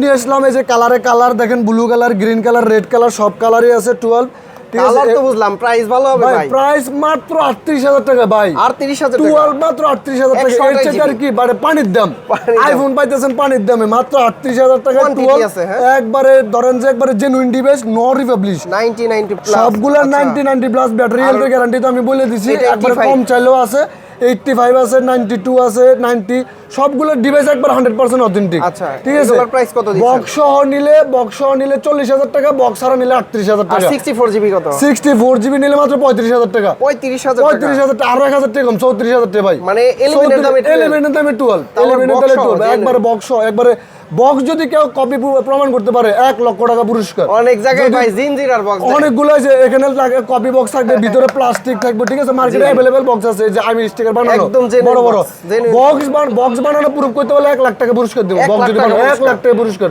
নিয়ে আসলাম, এই যে কালার দেখেন, blue colour, green colour, red colour, সব কালারই আছে 12। কালার তো বুঝলাম, প্রাইস ভালো হবে ভাই। প্রাইস মাত্র 38,000 টাকা ভাই। 38,000 টাকা 12 মাত্র 38,000 টাকা। এর চেয়ে আর কি মানে পানির দাম। আইফোন পাইতেছেন পানির দামে মাত্র 38,000 টাকা। 12 একবারে ধরেন যে একবারে genuine device, no republish, 90 plus, সবগুলা 90 প্লাস ব্যাটারি হেলথ গ্যারান্টি তো আমি বলে দিছি। একবারে কম চাইলেও আছে, 85 আছে, 92 আছে, 90, সবগুলো ডিভাইস একবার 100% অথেন্টিক। আচ্ছা, ঠিক আছে। এগুলোর প্রাইস কত দিচ্ছেন? বক্স সহ নিলে 40,000 টাকা, বক্স ছাড়া নিলে 38,000 আর টাকা। 64 জিবি কত? 64 জিবি নিলে মাত্র 35,000 টাকা। 35,000 টাকা, আরো 1,000 টাকা কম, 34,000 টাকা ভাই। মানে 11 এর দামে 12, 11 এর দামে 12, 11 এর দামে 12 একবারে বক্স, একবারে বক্স যদি কেউ কপি প্রমাণ করতে পারে 1 লক্ষ টাকা পুরস্কার। অনেক জায়গায় ভাই জিনজিরার বক্স, অনেকগুলো আছে, এখানে কপি বক্স থাকবে, ভিতরে প্লাস্টিক থাকবে। ঠিক আছে, মার্কেটে अवेलेबल বক্স আছে, যে আমি স্টিকার বানানো একদম বড় বড় বক্স বানানো প্রুফ করতে হলে 1 লাখ টাকা পুরস্কার দেব। বক্স যদি 1 লাখ টাকা পুরস্কার।